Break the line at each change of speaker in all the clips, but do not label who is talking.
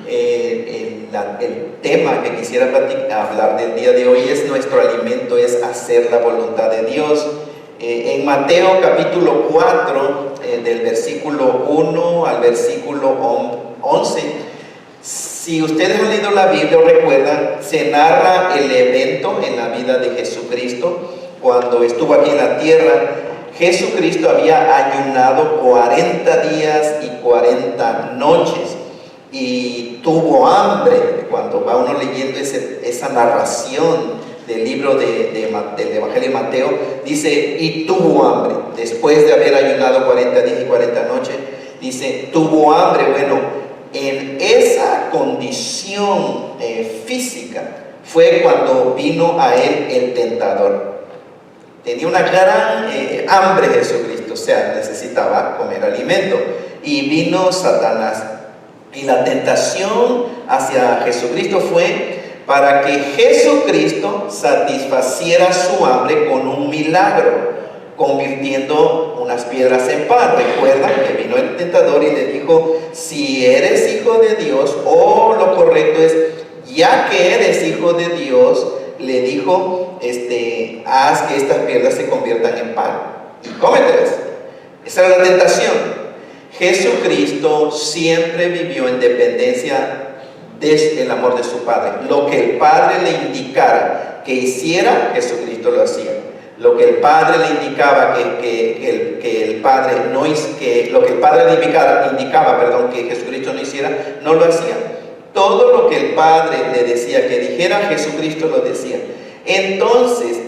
El tema que quisiera hablar del día de hoy es: nuestro alimento es hacer la voluntad de Dios. En Mateo capítulo 4, del versículo 1 al versículo 11, si ustedes han leído la Biblia o recuerdan, se narra el evento en la vida de Jesucristo. Cuando estuvo aquí en la tierra, Jesucristo había ayunado 40 días y 40 noches y tuvo hambre. Cuando va uno leyendo esa narración del libro del Evangelio de Mateo, dice: y tuvo hambre. Después de haber ayunado 40 días y 40 noches, dice: tuvo hambre. Bueno, en esa condición física fue cuando vino a él el tentador. Tenía una gran hambre Jesucristo, o sea, necesitaba comer alimento. Y vino Satanás. Y la tentación hacia Jesucristo fue para que Jesucristo satisfaciera su hambre con un milagro, convirtiendo unas piedras en pan. Recuerdan que vino el tentador y le dijo: si eres hijo de Dios, o lo correcto es, ya que eres hijo de Dios, le dijo, haz que estas piedras se conviertan en pan y cómetelas. Esa era la tentación. Jesucristo siempre vivió en dependencia del amor de su Padre. Lo que el Padre le indicara que hiciera, Jesucristo lo hacía. Lo que el Padre le indicaba que el Padre no hizo, lo que el Padre le indicaba que Jesucristo no hiciera, no lo hacía. Todo lo que el Padre le decía que dijera, Jesucristo lo decía. Entonces,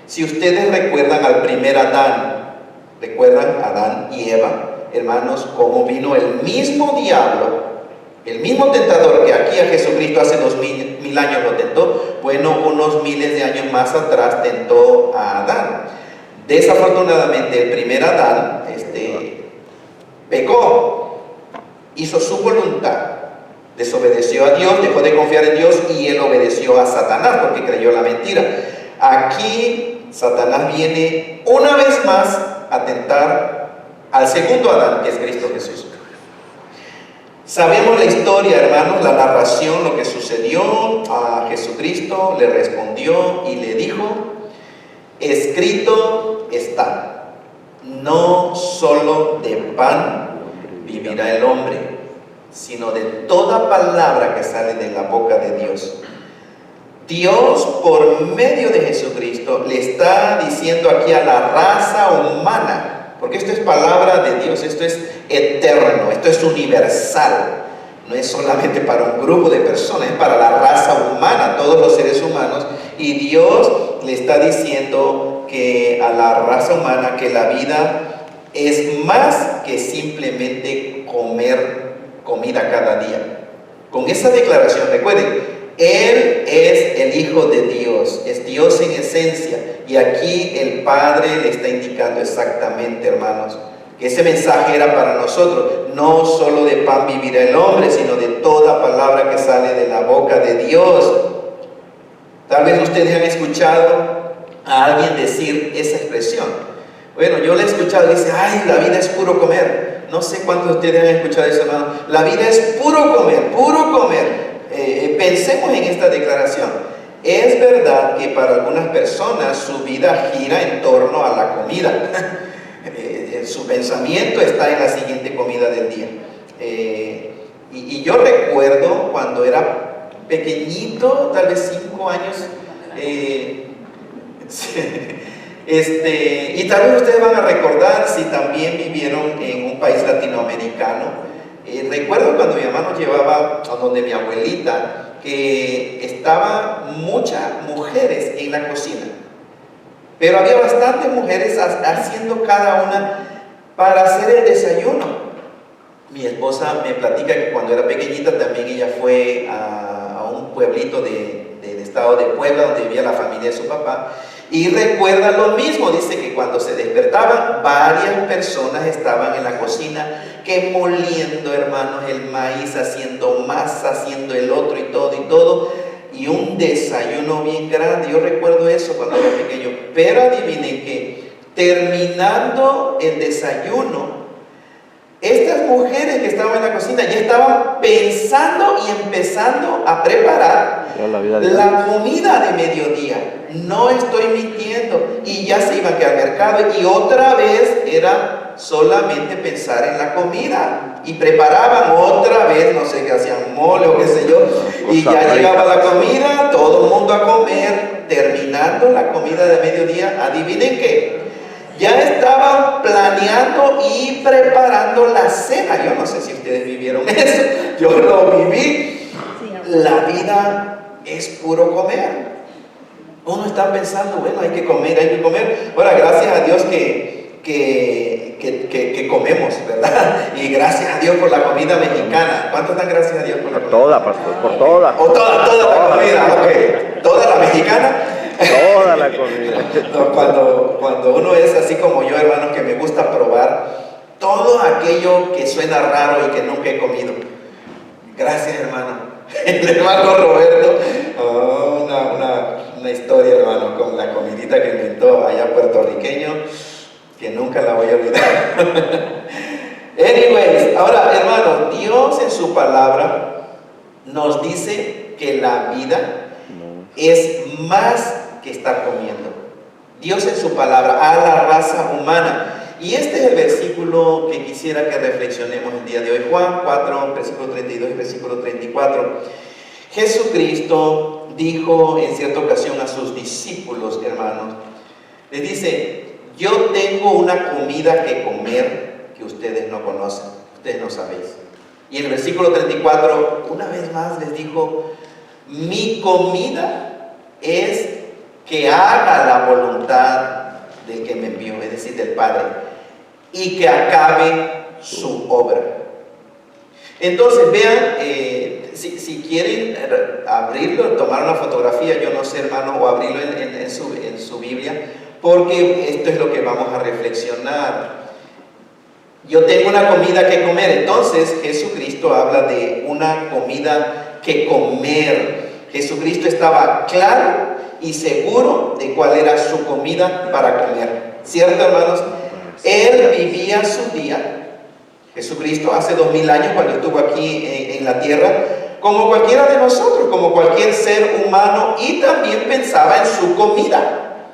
si ustedes recuerdan al primer Adán, recuerdan Adán y Eva, hermanos, cómo vino el mismo diablo, el mismo tentador que aquí a Jesucristo hace 2000 años lo tentó. Bueno, unos miles de años más atrás tentó a Adán. Desafortunadamente, el primer Adán pecó, hizo su voluntad, desobedeció a Dios, dejó de confiar en Dios y él obedeció a Satanás porque creyó la mentira. Aquí Satanás viene una vez más a tentar al segundo Adán, que es Cristo Jesús. Sabemos la historia, hermanos, la narración, lo que sucedió. A Jesucristo le respondió y le dijo: escrito está, no solo de pan vivirá el hombre, sino de toda palabra que sale de la boca de Dios. Dios, por medio de Jesucristo, le está diciendo aquí a la raza humana, porque esto es palabra de Dios, esto es eterno, esto es universal, no es solamente para un grupo de personas, es para la raza humana, todos los seres humanos. Y Dios le está diciendo que a la raza humana que la vida es más que simplemente comer comida cada día. Con esa declaración, recuerden, Él es el Hijo de Dios, es Dios en esencia. Y aquí el Padre le está indicando exactamente, hermanos, que ese mensaje era para nosotros. No solo de pan vivirá el hombre, sino de toda palabra que sale de la boca de Dios. Tal vez ustedes han escuchado a alguien decir esa expresión. Bueno, yo la he escuchado y dice: ay, la vida es puro comer. No sé cuántos de ustedes han escuchado eso, hermano. La vida es puro comer, puro comer. Pensemos en esta declaración. Es verdad que para algunas personas su vida gira en torno a la comida. Su pensamiento está en la siguiente comida del día. Y yo recuerdo cuando era pequeñito, tal vez 5 años, y tal vez ustedes van a recordar si también vivieron en un país latinoamericano. Recuerdo cuando mi mamá nos llevaba a donde mi abuelita, que estaban muchas mujeres en la cocina, pero había bastantes mujeres haciendo cada una para hacer el desayuno. Mi esposa me platica que cuando era pequeñita también ella fue a un pueblito del estado de Puebla, donde vivía la familia de su papá, y recuerda lo mismo. Dice que cuando se despertaban, varias personas estaban en la cocina, que moliendo, hermanos, el maíz, haciendo masa, haciendo el otro y todo, y un desayuno bien grande. Yo recuerdo eso cuando era pequeño. Pero adivinen que terminando el desayuno, Estas mujeres que estaban en la cocina ya estaban pensando y empezando a preparar la comida de mediodía. No estoy mintiendo. Y ya se iban que al mercado y otra vez era solamente pensar en la comida. Y preparaban otra vez, no sé qué hacían, mole o qué sé yo. Y ya llegaba la comida, todo el mundo a comer. Terminando la comida de mediodía, adivinen qué. Ya estaban planeando y preparando la cena. Yo no sé si ustedes vivieron eso. Yo lo viví. La vida es puro comer. Uno está pensando, bueno, hay que comer, hay que comer. Ahora, gracias a Dios que comemos, ¿verdad? Y gracias a Dios por la comida mexicana. ¿Cuántos dan gracias a Dios por la comida?
Toda, pastor, por toda.
O toda la comida, ok. ¿Toda la mexicana?
Toda la comida.
Cuando uno es así como yo, hermanos, que me gusta probar todo aquello que suena raro y que nunca he comido. Gracias, hermano. El hermano Roberto, una historia, hermano, con la comidita que inventó allá puertorriqueño, que nunca la voy a olvidar. Anyways, ahora, hermano, Dios en su palabra nos dice que la vida es más que estar comiendo. Dios en su palabra a la raza humana. Y este es el versículo que quisiera que reflexionemos el día de hoy. Juan 4, versículo 32 y versículo 34. Jesucristo dijo en cierta ocasión a sus discípulos, hermanos, les dice: yo tengo una comida que comer que ustedes no conocen, ustedes no sabéis. Y en el versículo 34, una vez más les dijo: mi comida es que haga la voluntad del que me envió, es decir, del Padre, y que acabe su obra. Entonces, vean, si quieren abrirlo, tomar una fotografía, yo no sé, hermano, o abrirlo en su Biblia, porque esto es lo que vamos a reflexionar. Yo tengo una comida que comer. Entonces, Jesucristo habla de una comida que comer. Jesucristo estaba claro y seguro de cuál era su comida para comer. ¿Cierto, hermanos? Él vivía su día, Jesucristo, hace 2000 años cuando estuvo aquí en la tierra, como cualquiera de nosotros, como cualquier ser humano, y también pensaba en su comida,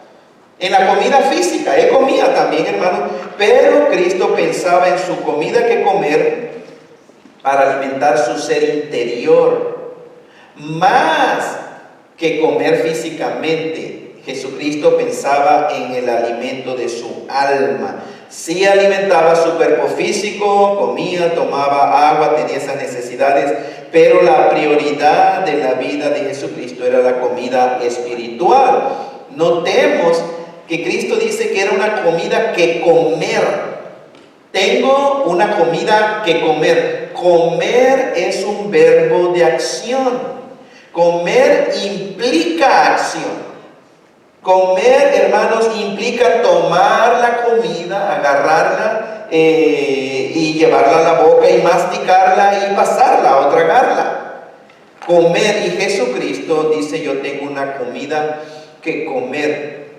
en la comida física. Él comía también, hermanos, pero Cristo pensaba en su comida que comer para alimentar su ser interior, más que comer físicamente. Jesucristo pensaba en el alimento de su alma. Sí alimentaba su cuerpo físico, comía, tomaba agua, tenía esas necesidades, pero la prioridad de la vida de Jesucristo era la comida espiritual. Notemos que Cristo dice que era una comida que comer. Tengo una comida que comer. Comer es un verbo de acción. Comer implica acción. Comer, hermanos, implica tomar la comida, agarrarla y llevarla a la boca y masticarla y pasarla o tragarla. Comer, y Jesucristo dice: yo tengo una comida que comer.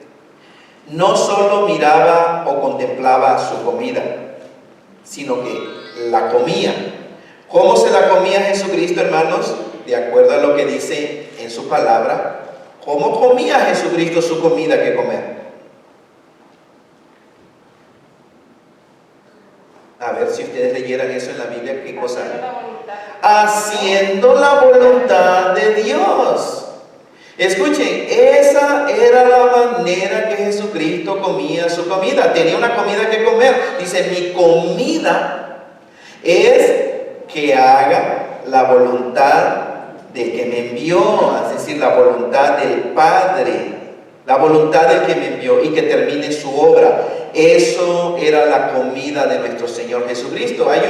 No solo miraba o contemplaba su comida, sino que la comía. ¿Cómo se la comía Jesucristo, hermanos? De acuerdo a lo que dice en su palabra. ¿Cómo comía Jesucristo su comida que comer? A ver si ustedes leyeran eso en la Biblia, ¿qué cosa? Haciendo la voluntad de Dios. Escuchen, esa era la manera que Jesucristo comía su comida. Tenía una comida que comer. Dice: mi comida es que haga la voluntad del que me envió, es decir, la voluntad del Padre, la voluntad del que me envió, y que termine su obra. Eso era la comida de nuestro Señor Jesucristo. Hay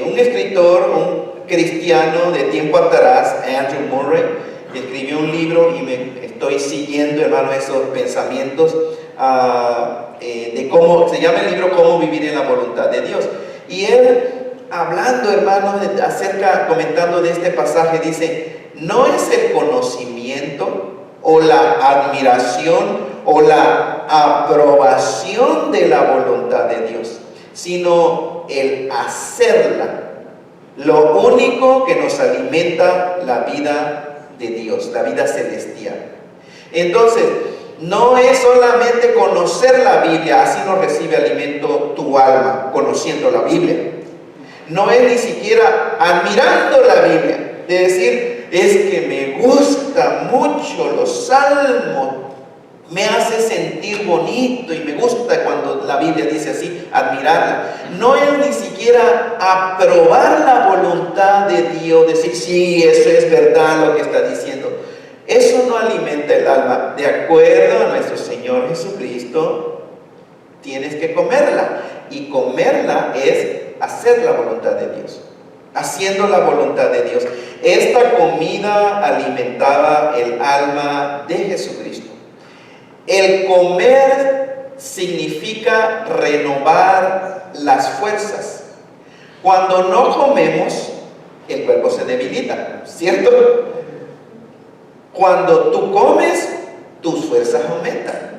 un escritor, un cristiano de tiempo atrás, Andrew Murray, que escribió un libro, y me estoy siguiendo, hermano, esos pensamientos de cómo, se llama el libro Cómo vivir en la voluntad de Dios. Y él, hablando, hermanos, comentando de este pasaje, dice: no es el conocimiento o la admiración o la aprobación de la voluntad de Dios. sino el hacerla. Lo único que nos alimenta la vida de Dios, la vida celestial. Entonces, no es solamente conocer la Biblia, así no recibe alimento tu alma, conociendo la Biblia. No es ni siquiera admirando la Biblia, de decir, es que me gusta mucho los salmos, me hace sentir bonito y me gusta cuando la Biblia dice así, admirarla. No es ni siquiera aprobar la voluntad de Dios, decir, sí, eso es verdad lo que está diciendo. Eso no alimenta el alma. De acuerdo a nuestro Señor Jesucristo, tienes que comerla. Y comerla es hacer la voluntad de Dios. Haciendo la voluntad de Dios. Esta comida alimentaba el alma de Jesucristo. El comer significa renovar las fuerzas. Cuando no comemos, el cuerpo se debilita, ¿cierto? Cuando tú comes, tus fuerzas aumentan.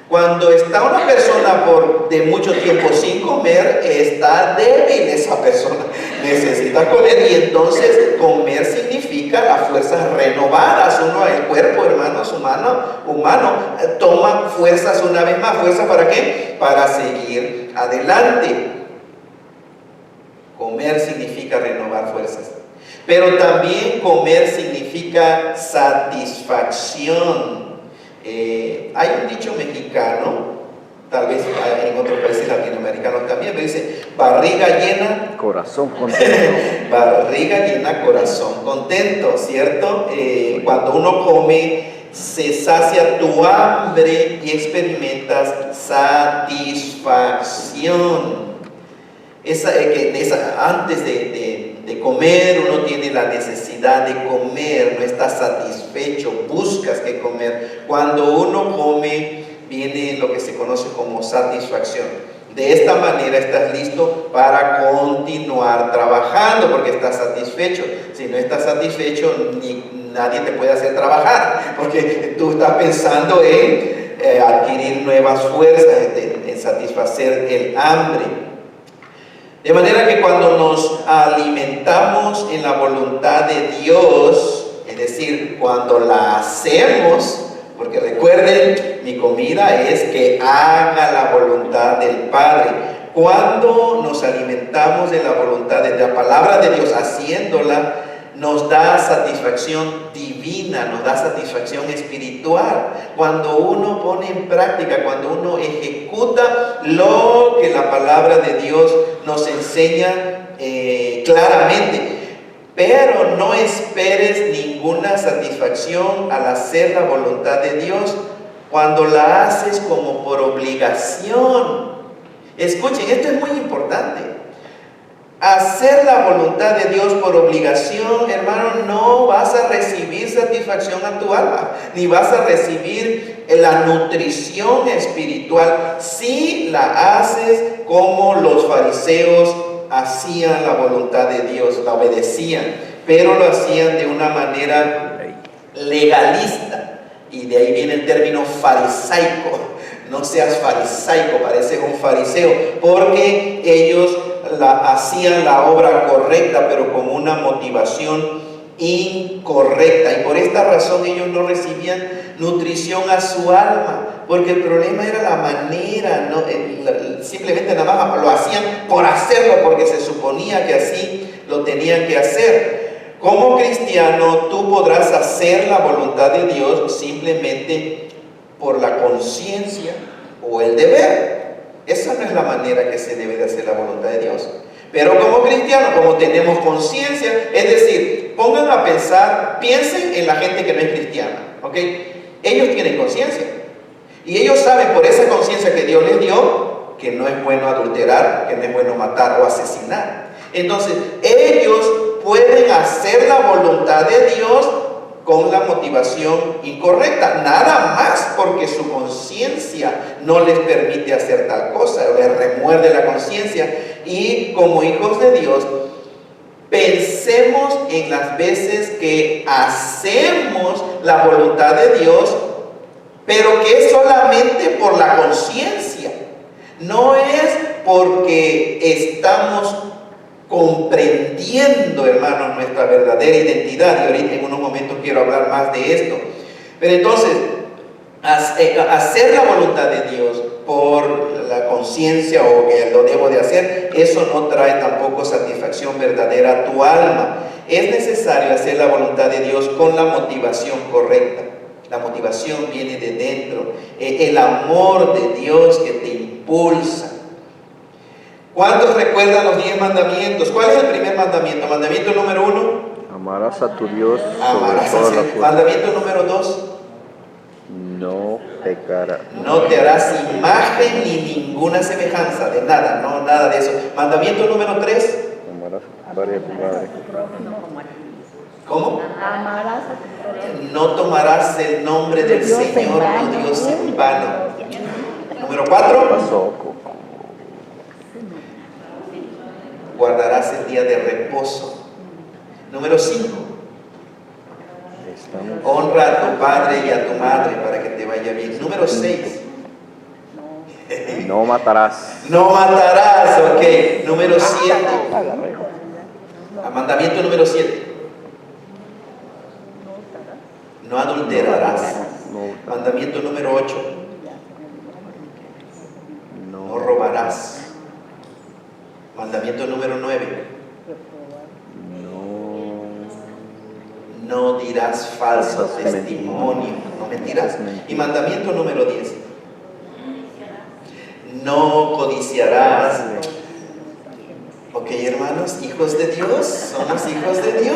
Cuando está una persona de mucho tiempo sin comer, está débil esa persona, necesita comer, y entonces comer significa las fuerzas renovadas. El cuerpo, hermanos, humano toma fuerzas una vez más. ¿Fuerza para qué? Para seguir adelante. Comer significa renovar fuerzas. Pero también comer significa satisfacción. Hay un dicho mexicano, tal vez en otros países latinoamericanos también, pero dice, barriga llena,
corazón contento.
Barriga llena, corazón contento, ¿cierto? Cuando uno come, se sacia tu hambre y experimentas satisfacción. Antes de comer, uno tiene la necesidad de comer, no está satisfecho, buscas que comer. Cuando uno come, viene lo que se conoce como satisfacción. De esta manera estás listo para continuar trabajando, porque estás satisfecho. Si no estás satisfecho, nadie te puede hacer trabajar, porque tú estás pensando en adquirir nuevas fuerzas, en satisfacer el hambre. De manera que cuando nos alimentamos en la voluntad de Dios, es decir, cuando la hacemos, porque recuerden, mi comida es que haga la voluntad del Padre. Cuando nos alimentamos de la voluntad de la palabra de Dios, haciéndola, nos da satisfacción divina, nos da satisfacción espiritual. Cuando uno pone en práctica, cuando uno ejecuta lo que la palabra de Dios nos enseña claramente. Pero no esperes ninguna satisfacción al hacer la voluntad de Dios cuando la haces como por obligación. Escuchen, esto es muy importante. Hacer la voluntad de Dios por obligación, hermano, no vas a recibir satisfacción a tu alma, ni vas a recibir la nutrición espiritual si la haces como los fariseos hacían la voluntad de Dios, la obedecían, pero lo hacían de una manera legalista, y de ahí viene el término farisaico. No seas farisaico, pareces un fariseo, porque ellos hacían la obra correcta, pero con una motivación incorrecta, y por esta razón ellos no recibían nutrición a su alma, porque el problema era la manera, ¿no? Simplemente nada más lo hacían por hacerlo, porque se suponía que así lo tenían que hacer. Como cristiano, tú podrás hacer la voluntad de Dios simplemente por la conciencia o el deber. Esa no es la manera que se debe de hacer la voluntad de Dios. Pero como cristianos, como tenemos conciencia, es decir, pongan a pensar, piensen en la gente que no es cristiana, ¿ok? Ellos tienen conciencia, y ellos saben por esa conciencia que Dios les dio que no es bueno adulterar, que no es bueno matar o asesinar. Entonces, ellos pueden hacer la voluntad de Dios con la motivación incorrecta, nada más porque su conciencia no les permite hacer tal cosa, o les remuerde la conciencia. Y como hijos de Dios, pensemos en las veces que hacemos la voluntad de Dios, pero que es solamente por la conciencia, no es porque estamos comprendiendo, hermanos, nuestra verdadera identidad. Y ahorita en unos momentos quiero hablar más de esto. Pero entonces, hacer la voluntad de Dios por la conciencia o que lo debo de hacer, eso no trae tampoco satisfacción verdadera a tu alma. Es necesario hacer la voluntad de Dios con la motivación correcta. La motivación viene de dentro, el amor de Dios que te impulsa. ¿Cuántos recuerdan los 10 mandamientos? ¿Cuál es el primer mandamiento? Mandamiento número 1.
Amarás a tu Dios
Amarás
sobre
a
todas las
Dios.
cosas.
Mandamiento número 2.
No pecarás.
No te harás imagen ni ninguna semejanza de nada, no, nada de eso. Mandamiento número 3.
Amarás a tu padre y a tu madre.
¿Cómo?
Amarás a tu prójimo.
No tomarás el nombre del
Dios en
Señor
vano.
tu Dios en vano. Número 4.
Pasó, Coco.
Guardarás el día de reposo. Número 5.
Estamos.
Honra a tu padre y a tu madre para que te vaya bien. Número 6.
No matarás.
No matarás, ok. Número 7. Mandamiento número 7. No adulterarás.
No,
Mandamiento número 8. No robarás. Mandamiento número 9. No dirás falso testimonio. No mentirás. Y mandamiento número 10. No codiciarás. Ok, hermanos, hijos de Dios, somos hijos de Dios.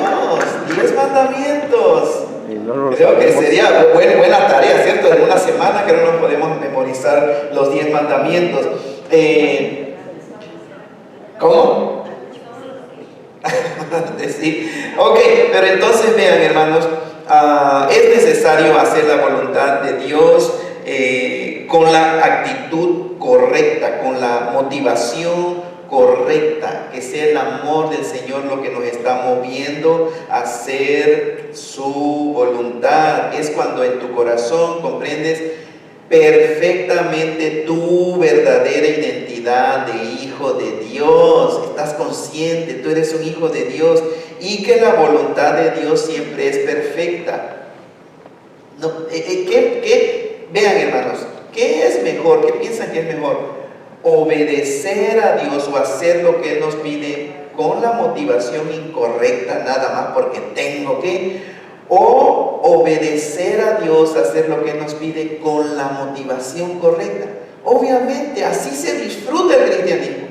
10 mandamientos.
y no nos
Creo que
sabemos.
sería buena tarea, ¿cierto? En una semana que no nos podemos memorizar los 10 mandamientos. ¿Cómo? Sí. Ok, pero entonces vean, hermanos, es necesario hacer la voluntad de Dios con la actitud correcta, con la motivación correcta, que sea el amor del Señor lo que nos está moviendo a hacer su voluntad. Es cuando en tu corazón comprendes perfectamente tu verdadera identidad de hijo de Dios. Estás consciente, tú eres un hijo de Dios y que la voluntad de Dios siempre es perfecta. No, vean, hermanos, ¿qué es mejor? ¿Qué piensan que es mejor? Obedecer a Dios o hacer lo que Él nos pide con la motivación incorrecta, nada más porque tengo que, o obedecer a Dios, hacer lo que Él nos pide con la motivación correcta. Obviamente, así se disfruta el cristianismo.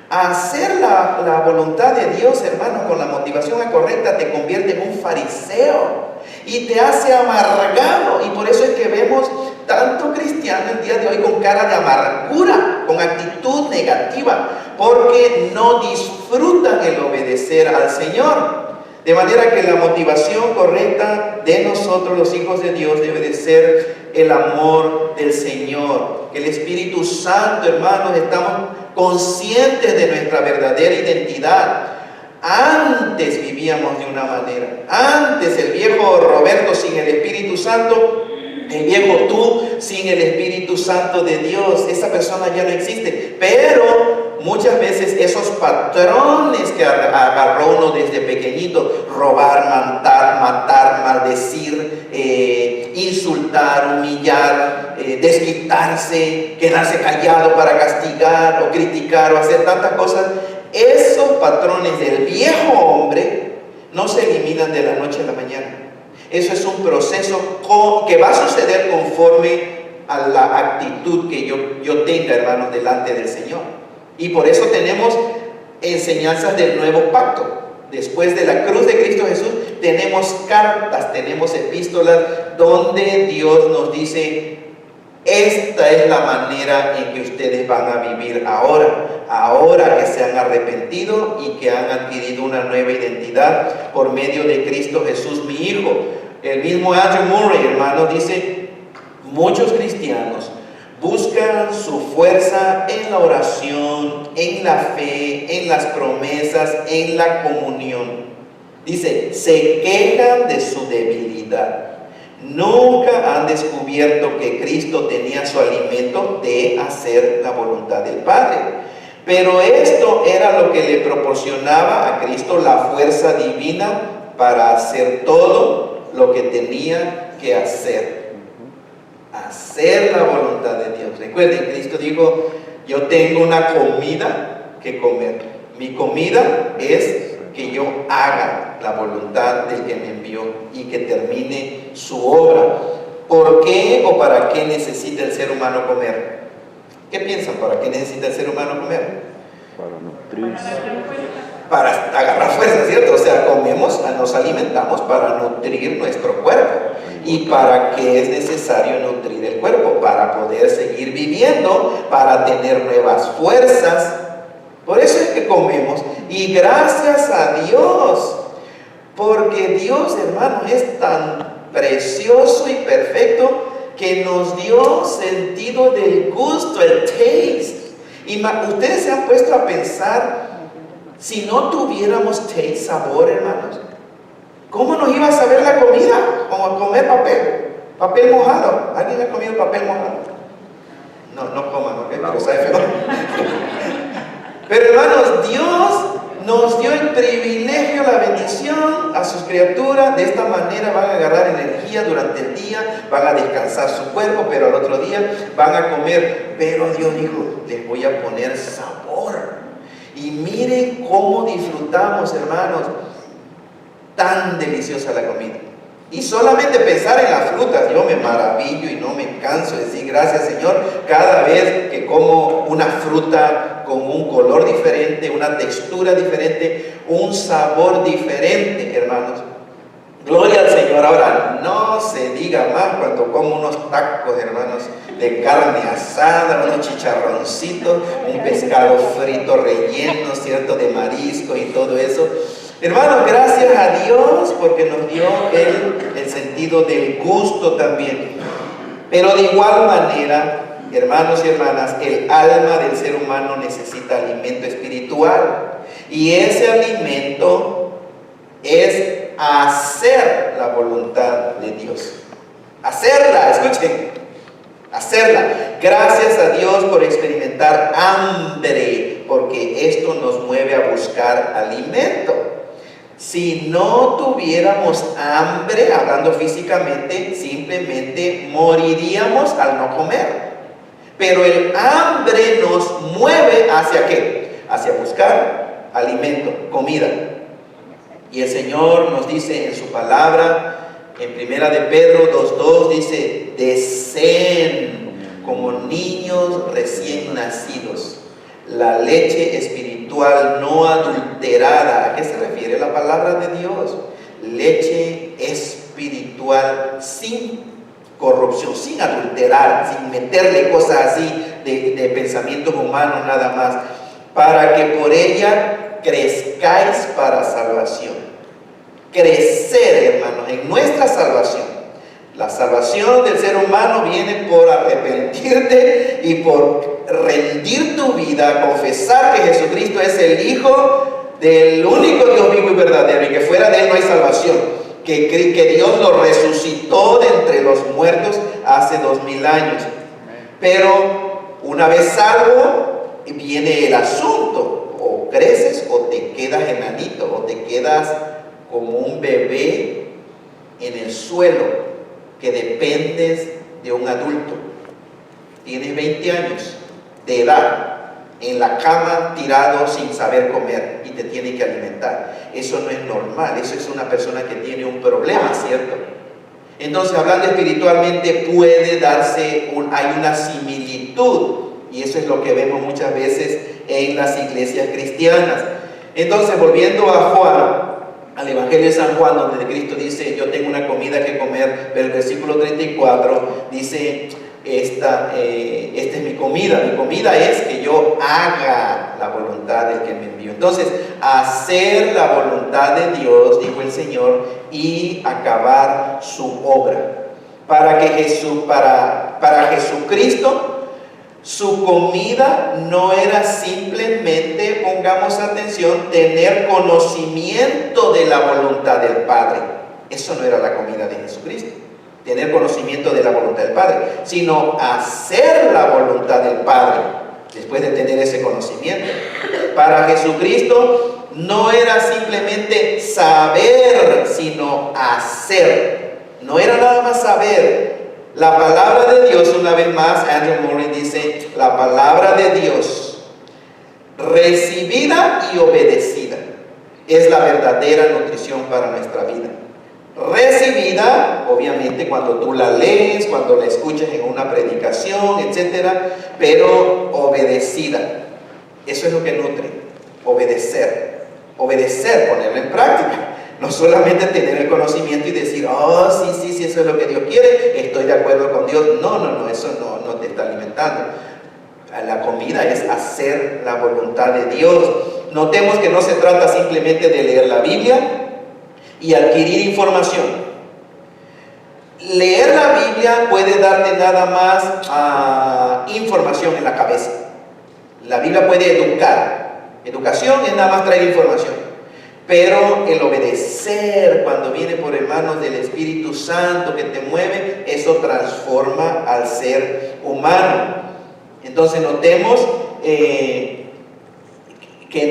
Hacer la voluntad de Dios, hermano, con la motivación correcta te convierte en un fariseo y te hace amargado. Y por eso es que vemos tanto cristiano el día de hoy con cara de amargura, con actitud negativa, porque no disfrutan el obedecer al Señor. De manera que la motivación correcta de nosotros, los hijos de Dios, debe de ser el amor del Señor. El Espíritu Santo, hermanos, estamos conscientes de nuestra verdadera identidad. Antes vivíamos de una manera. Antes el viejo Roberto sin el Espíritu Santo, el viejo tú sin el Espíritu Santo de Dios, esa persona ya no existe. Pero muchas veces esos patrones que agarró uno desde pequeñito, robar, matar, maldecir, insultar, humillar, desquitarse, quedarse callado para castigar o criticar o hacer tantas cosas, esos patrones del viejo hombre no se eliminan de la noche a la mañana. Eso es un proceso que va a suceder conforme a la actitud que yo tenga, hermanos, delante del Señor. Y por eso tenemos enseñanzas del nuevo pacto. Después de la cruz de Cristo Jesús, tenemos cartas, tenemos epístolas donde Dios nos dice: esta es la manera en que ustedes van a vivir ahora que se han arrepentido y que han adquirido una nueva identidad por medio de Cristo Jesús, mi Hijo. El mismo Andrew Murray, hermano, dice: muchos cristianos buscan su fuerza en la oración, en la fe, en las promesas, en la comunión. Dice, se quejan de su debilidad. Nunca han descubierto que Cristo tenía su alimento de hacer la voluntad del Padre. Pero esto era lo que le proporcionaba a Cristo la fuerza divina para hacer todo lo que tenía que hacer. Hacer la voluntad de Dios. Recuerden, Cristo dijo, yo tengo una comida que comer. Mi comida es que yo haga la voluntad del que me envió y que termine su obra. ¿Por qué o para qué necesita el ser humano comer? ¿Qué piensan? ¿Para qué necesita el ser humano comer?
Para nutrirse.
Para agarrar fuerza, ¿cierto? O sea, comemos, nos alimentamos para nutrir nuestro cuerpo. ¿Y para qué es necesario nutrir el cuerpo? Para poder seguir viviendo, para tener nuevas fuerzas. Por eso es que comemos. Y gracias a Dios, porque Dios, hermano, es tan precioso y perfecto que nos dio sentido del gusto, el taste. Y ustedes se han puesto a pensar, si no tuviéramos taste, sabor, hermanos, ¿cómo nos iba a saber la comida? Como comer papel mojado. ¿Alguien ha comido papel mojado? No coman, ¿ok? Pero sabe feo. Pero hermanos, Dios nos dio el privilegio, la bendición a sus criaturas. De esta manera van a agarrar energía durante el día, van a descansar su cuerpo, pero al otro día van a comer. Pero Dios dijo, les voy a poner sabor. Y miren cómo disfrutamos, hermanos, tan deliciosa la comida. Y solamente pensar en las frutas, yo me maravillo y no me canso de decir gracias, Señor, cada vez que como una fruta con un color diferente, una textura diferente, un sabor diferente, hermanos. Gloria al Señor. Ahora, no se diga más cuando como unos tacos, hermanos, de carne asada, unos chicharroncitos, un pescado frito relleno, ¿cierto?, de marisco y todo eso. Hermanos, gracias a Dios porque nos dio el sentido del gusto también. Pero de igual manera, hermanos y hermanas, el alma del ser humano necesita alimento espiritual. Y ese alimento es hacer la voluntad de Dios. Hacerla, escuchen, hacerla. Gracias a Dios por experimentar hambre, porque esto nos mueve a buscar alimento. Si no tuviéramos hambre, hablando físicamente, simplemente moriríamos al no comer. Pero el hambre nos mueve ¿hacia qué? Hacia buscar alimento, comida. Y el Señor nos dice en su palabra, en Primera de Pedro 2:2, dice, deseen como niños recién nacidos la leche espiritual no adulterada. ¿A qué se refiere la palabra de Dios? Leche espiritual sin corrupción, sin adulterar, sin meterle cosas así de pensamientos humanos nada más, para que por ella crezcáis para salvación. Crecer, hermanos, en nuestra salvación. La salvación del ser humano viene por arrepentirte y por rendir tu vida, confesar que Jesucristo es el Hijo del único Dios vivo y verdadero y que fuera de Él no hay salvación. Que Dios lo resucitó de entre los muertos hace 2000 años. Pero una vez salvo, viene el asunto. O creces o te quedas enanito, o te quedas como un bebé en el suelo, que dependes de un adulto. Tienes 20 años de edad, en la cama tirado sin saber comer y te tiene que alimentar. Eso no es normal, eso es una persona que tiene un problema, ¿cierto? Entonces, hablando espiritualmente, puede darse, hay una similitud, y eso es lo que vemos muchas veces en las iglesias cristianas. Entonces, volviendo a Juan, al Evangelio de San Juan, donde Cristo dice, yo tengo una comida que comer, pero el versículo 34 dice, esta es mi comida es que yo haga la voluntad del que me envió. Entonces, hacer la voluntad de Dios, dijo el Señor, y acabar su obra. Para Jesucristo, su comida no era simplemente, pongamos atención, tener conocimiento de la voluntad del Padre. Eso no era la comida de Jesucristo, tener conocimiento de la voluntad del Padre, sino hacer la voluntad del Padre. después de tener ese conocimiento. Para Jesucristo no era simplemente saber, sino hacer. No era nada más saber. La palabra de Dios, una vez más, Andrew Murray dice, la palabra de Dios, recibida y obedecida, es la verdadera nutrición para nuestra vida. Recibida, obviamente, cuando tú la lees, cuando la escuchas en una predicación, etcétera, pero obedecida. Eso es lo que nutre, obedecer, ponerlo en práctica. No solamente tener el conocimiento y decir, oh, sí, eso es lo que Dios quiere, estoy de acuerdo con Dios. No, eso no te está alimentando. La comida es hacer la voluntad de Dios. Notemos que no se trata simplemente de leer la Biblia y adquirir información. Leer la Biblia puede darte nada más información en la cabeza. La Biblia puede educar. Educación es nada más traer información. Pero el obedecer, cuando viene por manos del Espíritu Santo que te mueve, eso transforma al ser humano. Entonces notemos que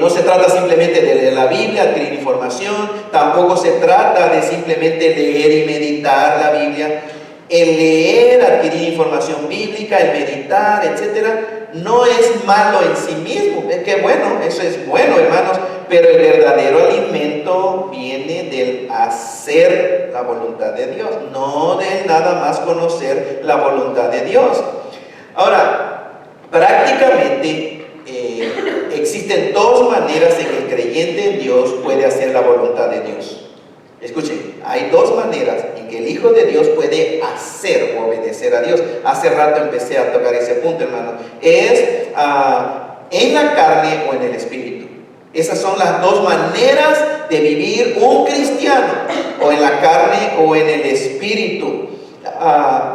no se trata simplemente de leer la Biblia, adquirir información, tampoco se trata de simplemente leer y meditar la Biblia. El leer, adquirir información bíblica, el meditar, etcétera, no es malo en sí mismo. Es que bueno, eso es bueno, hermanos, pero el verdadero alimento viene del hacer la voluntad de Dios, no de nada más conocer la voluntad de Dios. Ahora, prácticamente existen dos maneras en que el creyente en Dios puede hacer la voluntad de Dios. Escuchen, hay dos maneras en que el Hijo de Dios puede hacer o obedecer a Dios. Hace rato empecé a tocar ese punto, hermano. Es en la carne o en el espíritu. Esas son las dos maneras de vivir un cristiano, o en la carne o en el espíritu.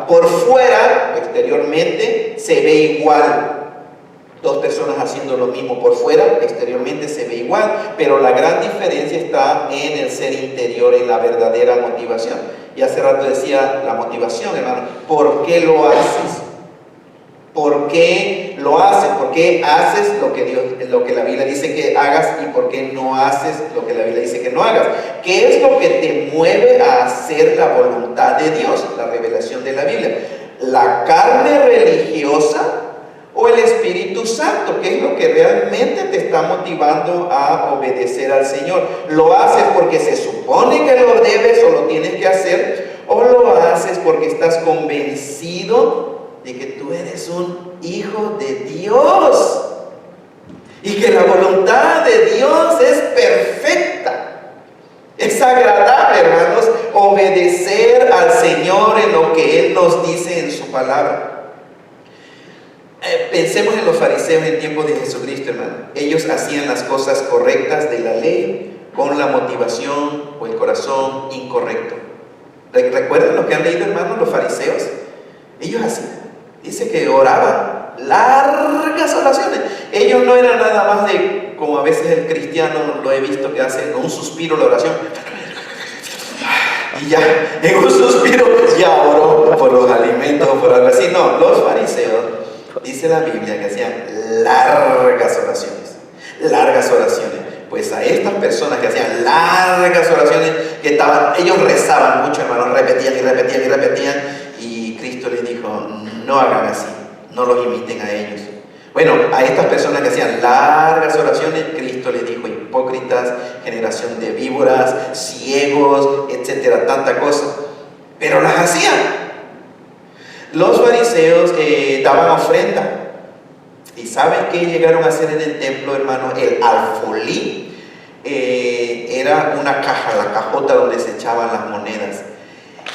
Por fuera, exteriormente, se ve igual. Dos personas haciendo lo mismo por fuera, exteriormente se ve igual, pero la gran diferencia está en el ser interior, en la verdadera motivación. Y hace rato decía la motivación, hermano. ¿Por qué lo haces? ¿Por qué lo haces? ¿Por qué haces lo que la Biblia dice que hagas y por qué no haces lo que la Biblia dice que no hagas? ¿Qué es lo que te mueve a hacer la voluntad de Dios? La revelación de la Biblia. ¿La carne religiosa o el Espíritu Santo? ¿Qué es lo que realmente te está motivando a obedecer al Señor? ¿Lo haces porque se supone que lo debes o lo tienes que hacer? ¿O lo haces porque estás convencido de que tú eres un hijo de Dios y que la voluntad de Dios es perfecta? Es agradable, hermanos, obedecer al Señor en lo que Él nos dice en su palabra. Pensemos en los fariseos en tiempo de Jesucristo, hermano. Ellos hacían las cosas correctas de la ley con la motivación o el corazón incorrecto. ¿Recuerdan lo que han leído, hermano, los fariseos? Ellos hacían, dice que oraban largas oraciones. Ellos no eran nada más de, como a veces el cristiano lo he visto que hace, un suspiro la oración. Y ya, en un suspiro ya oró por los alimentos o por algo así. No, los fariseos, dice la Biblia, que hacían largas oraciones. Pues a estas personas que hacían largas oraciones, ellos rezaban mucho, hermanos, repetían, y Cristo les dijo, no hagan así, no los imiten a ellos. Bueno, a estas personas que hacían largas oraciones, Cristo les dijo, hipócritas, generación de víboras, ciegos, etcétera, tanta cosa, pero las hacían. Los fariseos daban ofrenda. ¿Y saben qué llegaron a hacer en el templo, hermano? El alfolí era una caja, la cajota donde se echaban las monedas.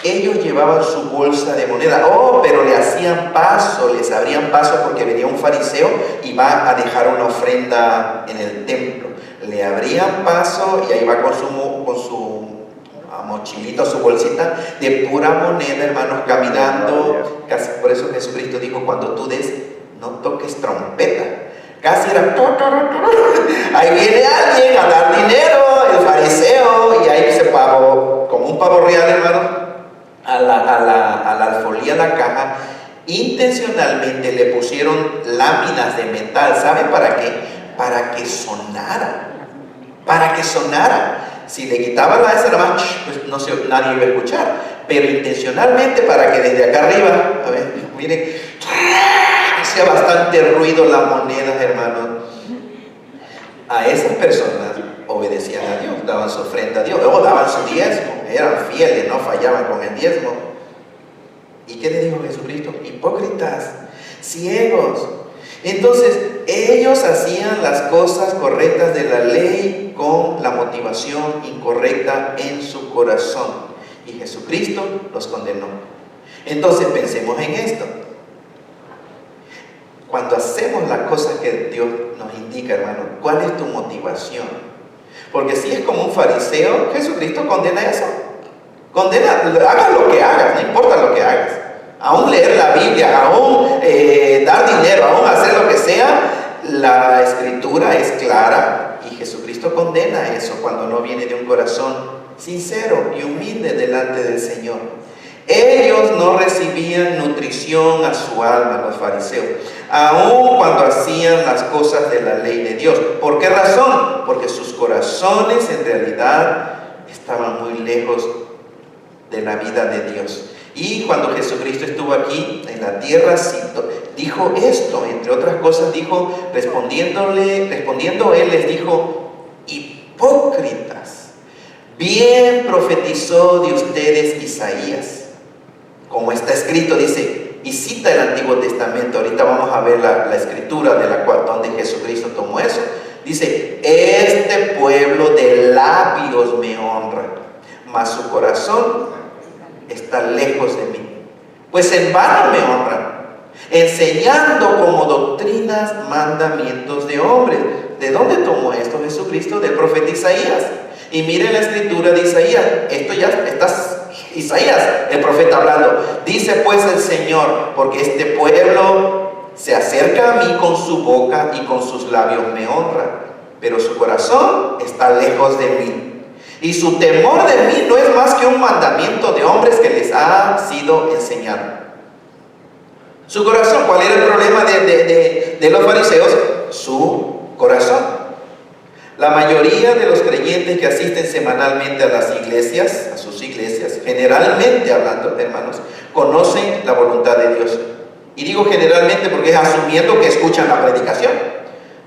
Ellos llevaban su bolsa de moneda. Pero le hacían paso, les abrían paso porque venía un fariseo y va a dejar una ofrenda en el templo. Le abrían paso y ahí va con su mochilita, su bolsita de pura moneda, hermanos, caminando. Casi por eso Jesucristo dijo, cuando tú des, no toques trompeta. Casi era, ahí viene alguien a dar dinero, el fariseo, y ahí se pagó como un pavo real, hermano, a la alfolía, a la caja, Intencionalmente le pusieron láminas de metal. ¿Saben para qué? Para que sonara. Para que sonara. Si le quitaban la esa nada más, pues no sé, nadie iba a escuchar. Pero intencionalmente para que desde acá arriba, a ver, miren, hacía bastante ruido la moneda, hermanos. A esas personas obedecían a Dios, daban su ofrenda a Dios, luego daban su diezmo, eran fieles, no fallaban con el diezmo. ¿Y qué le dijo Jesucristo? Hipócritas, ciegos. Entonces, ellos hacían las cosas correctas de la ley con la motivación incorrecta en su corazón. Y Jesucristo los condenó. Entonces, pensemos en esto. Cuando hacemos las cosas que Dios nos indica, hermano, ¿cuál es tu motivación? Porque si es como un fariseo, Jesucristo condena eso. Condena, hagas lo que hagas, no importa lo que hagas. Aún leer la Biblia, aún dar dinero, aún hacer lo que sea, la Escritura es clara y Jesucristo condena eso cuando no viene de un corazón sincero y humilde delante del Señor. Ellos no recibían nutrición a su alma, los fariseos, aun cuando hacían las cosas de la ley de Dios. ¿Por qué razón? Porque sus corazones en realidad estaban muy lejos de la vida de Dios. Y cuando Jesucristo estuvo aquí en la tierra, dijo esto, entre otras cosas dijo, respondiendo él les dijo: hipócritas, bien profetizó de ustedes Isaías. Como está escrito, dice, y cita el Antiguo Testamento. Ahorita vamos a ver la escritura de la cual, donde Jesucristo tomó eso. Dice: este pueblo de labios me honra, mas su corazón está lejos de mí. Pues en vano me honran, enseñando como doctrinas mandamientos de hombres. ¿De dónde tomó esto Jesucristo? Del profeta Isaías. Y mire la escritura de Isaías. Esto ya está Isaías, el profeta, hablando. Dice pues el Señor: porque este pueblo se acerca a mí con su boca y con sus labios me honra, pero su corazón está lejos de mí. Y su temor de mí no es más que un mandamiento de hombres que les ha sido enseñado. Su corazón, ¿cuál era el problema de los fariseos? Su corazón. La mayoría de los creyentes que asisten semanalmente a las iglesias, a sus iglesias, generalmente hablando, hermanos, conocen la voluntad de Dios. Y digo generalmente porque es asumiendo que escuchan la predicación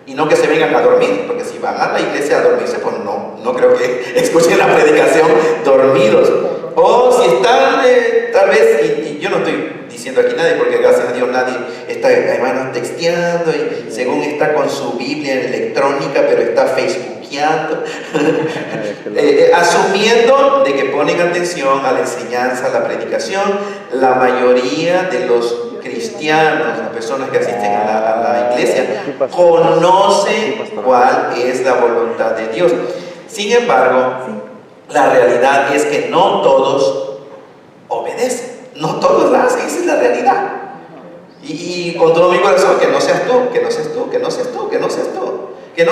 y no que se vengan a dormir, porque si van a la iglesia a dormirse, pues no creo que escuchen la predicación dormidos. O si están, tal vez, y yo no estoy diciendo aquí nadie, porque gracias a Dios nadie está, hermanos, texteando y según está con su Biblia electrónica, pero está facebookeando, asumiendo de que ponen atención a la enseñanza, a la predicación. La mayoría de los cristianos, las personas que asisten a la iglesia, conocen cuál es la voluntad de Dios. Sin embargo, la realidad es que no todos obedecen, no todos la hacen, esa es la realidad. Y con todo mi corazón, que no seas tú, que no seas tú, que no seas tú, que no seas tú.